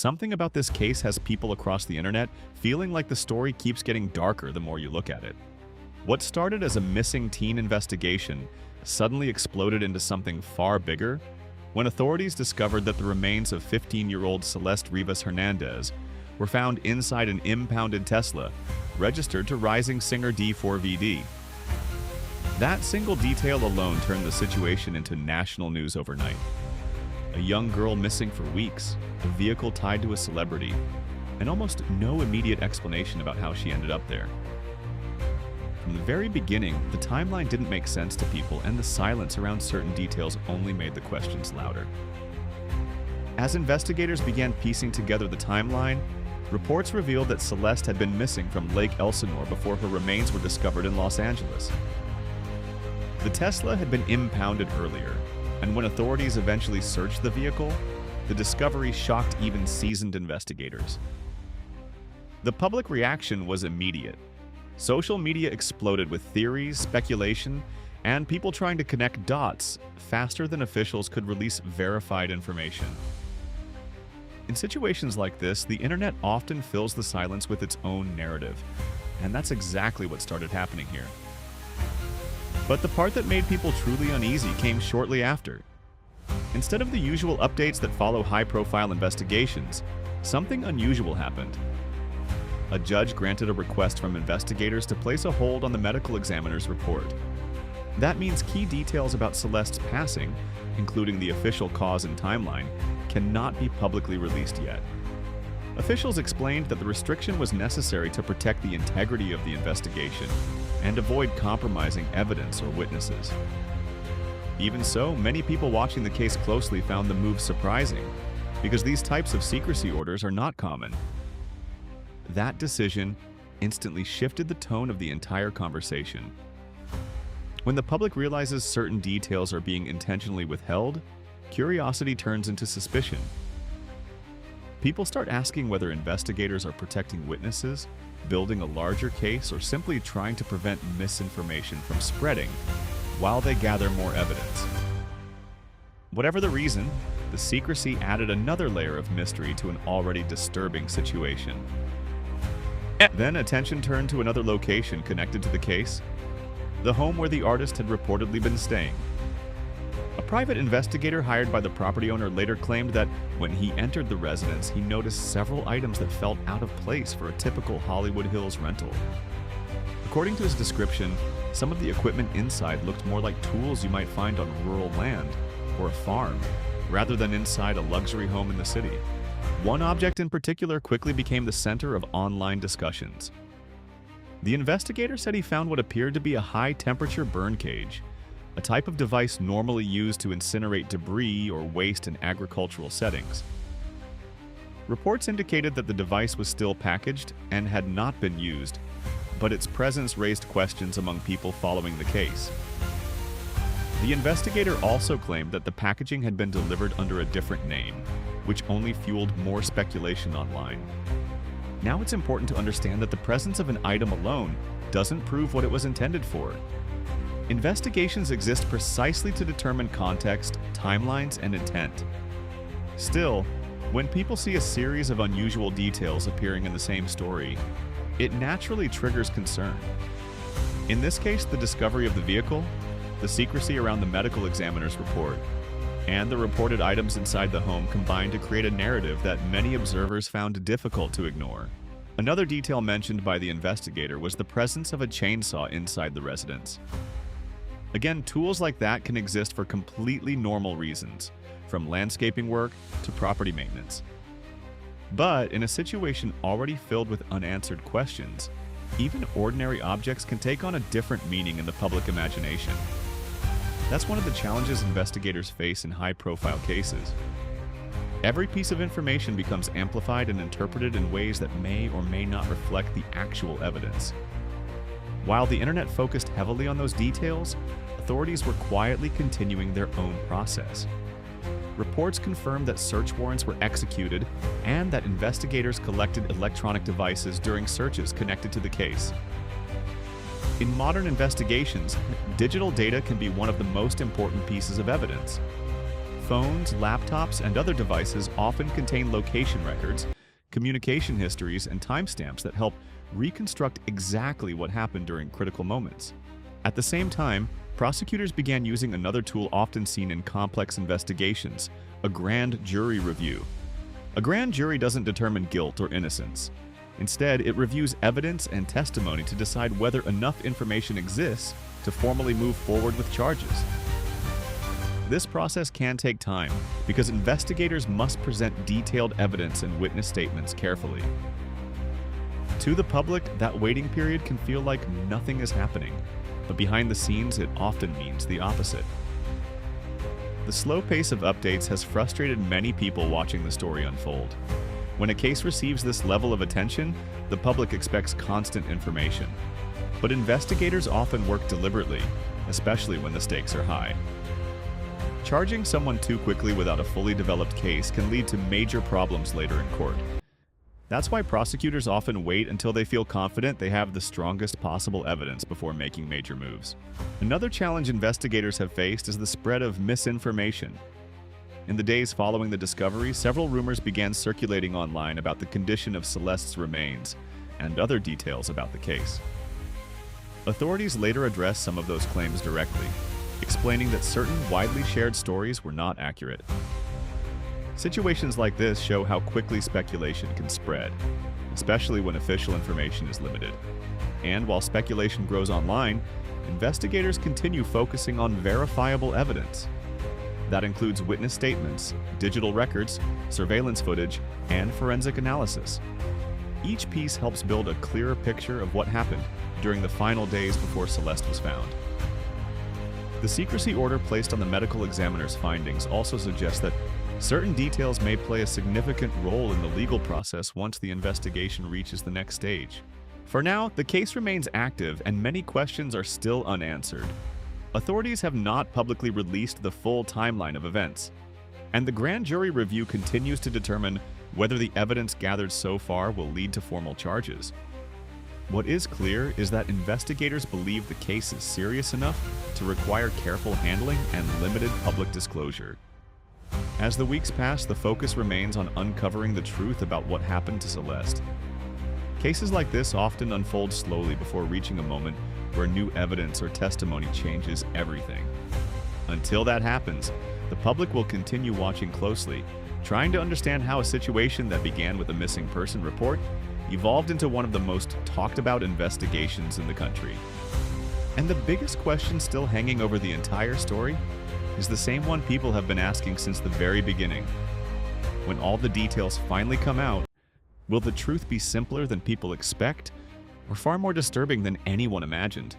something about this case has people across the internet feeling like the story keeps getting darker the more you look at it. What started as a missing teen investigation suddenly exploded into something far bigger when authorities discovered that the remains of 15-year-old Celeste Rivas Hernandez were found inside an impounded Tesla registered to rising singer D4VD. That single detail alone turned the situation into national news overnight. A young girl missing for weeks, a vehicle tied to a celebrity, and almost no immediate explanation about how she ended up there. From the very beginning, the timeline didn't make sense to people, and the silence around certain details only made the questions louder. As investigators began piecing together the timeline, reports revealed that Celeste had been missing from Lake Elsinore before her remains were discovered in Los Angeles. The Tesla had been impounded earlier, and when authorities eventually searched the vehicle, the discovery shocked even seasoned investigators. The public reaction was immediate. Social media exploded with theories, speculation, and people trying to connect dots faster than officials could release verified information. In situations like this, the internet often fills the silence with its own narrative, and that's exactly what started happening here. But the part that made people truly uneasy came shortly after. Instead of the usual updates that follow high-profile investigations, something unusual happened. A judge granted a request from investigators to place a hold on the medical examiner's report. That means key details about Celeste's passing, including the official cause and timeline, cannot be publicly released yet. Officials explained that the restriction was necessary to protect the integrity of the investigation and avoid compromising evidence or witnesses. Even so, many people watching the case closely found the move surprising, because these types of secrecy orders are not common. That decision instantly shifted the tone of the entire conversation. When the public realizes certain details are being intentionally withheld, curiosity turns into suspicion. People start asking whether investigators are protecting witnesses, building a larger case, or simply trying to prevent misinformation from spreading while they gather more evidence. Whatever the reason, the secrecy added another layer of mystery to an already disturbing situation. Then attention turned to another location connected to the case, the home where the artist had reportedly been staying. A private investigator hired by the property owner later claimed that when he entered the residence, he noticed several items that felt out of place for a typical Hollywood Hills rental. According to his description, some of the equipment inside looked more like tools you might find on rural land or a farm, rather than inside a luxury home in the city. One object in particular quickly became the center of online discussions. The investigator said he found what appeared to be a high-temperature burn cage, a type of device normally used to incinerate debris or waste in agricultural settings. Reports indicated that the device was still packaged and had not been used, but its presence raised questions among people following the case. The investigator also claimed that the packaging had been delivered under a different name, which only fueled more speculation online. Now it's important to understand that the presence of an item alone doesn't prove what it was intended for. Investigations exist precisely to determine context, timelines, and intent. Still, when people see a series of unusual details appearing in the same story, it naturally triggers concern. In this case, the discovery of the vehicle, the secrecy around the medical examiner's report, and the reported items inside the home combined to create a narrative that many observers found difficult to ignore. Another detail mentioned by the investigator was the presence of a chainsaw inside the residence. Again, tools like that can exist for completely normal reasons, from landscaping work to property maintenance. But in a situation already filled with unanswered questions, even ordinary objects can take on a different meaning in the public imagination. That's one of the challenges investigators face in high-profile cases. Every piece of information becomes amplified and interpreted in ways that may or may not reflect the actual evidence. While the internet focused heavily on those details, authorities were quietly continuing their own process. Reports confirmed that search warrants were executed and that investigators collected electronic devices during searches connected to the case. In modern investigations, digital data can be one of the most important pieces of evidence. Phones, laptops, and other devices often contain location records, communication histories, and timestamps that help reconstruct exactly what happened during critical moments. At the same time, prosecutors began using another tool often seen in complex investigations, a grand jury review. A grand jury doesn't determine guilt or innocence. Instead, it reviews evidence and testimony to decide whether enough information exists to formally move forward with charges. This process can take time because investigators must present detailed evidence and witness statements carefully. To the public, that waiting period can feel like nothing is happening, but behind the scenes, it often means the opposite. The slow pace of updates has frustrated many people watching the story unfold. When a case receives this level of attention, the public expects constant information. But investigators often work deliberately, especially when the stakes are high. Charging someone too quickly without a fully developed case can lead to major problems later in court. That's why prosecutors often wait until they feel confident they have the strongest possible evidence before making major moves. Another challenge investigators have faced is the spread of misinformation. In the days following the discovery, several rumors began circulating online about the condition of Celeste's remains and other details about the case. Authorities later addressed some of those claims directly, explaining that certain widely shared stories were not accurate. Situations like this show how quickly speculation can spread, especially when official information is limited. And while speculation grows online, investigators continue focusing on verifiable evidence. That includes witness statements, digital records, surveillance footage, and forensic analysis. Each piece helps build a clearer picture of what happened during the final days before Celeste was found. The secrecy order placed on the medical examiner's findings also suggests that certain details may play a significant role in the legal process once the investigation reaches the next stage. For now, the case remains active and many questions are still unanswered. Authorities have not publicly released the full timeline of events, and the grand jury review continues to determine whether the evidence gathered so far will lead to formal charges. What is clear is that investigators believe the case is serious enough to require careful handling and limited public disclosure. As the weeks pass, the focus remains on uncovering the truth about what happened to Celeste. Cases like this often unfold slowly before reaching a moment where new evidence or testimony changes everything. Until that happens, the public will continue watching closely, trying to understand how a situation that began with a missing person report evolved into one of the most talked about investigations in the country. And the biggest question still hanging over the entire story is the same one people have been asking since the very beginning. When all the details finally come out, will the truth be simpler than people expect, or far more disturbing than anyone imagined?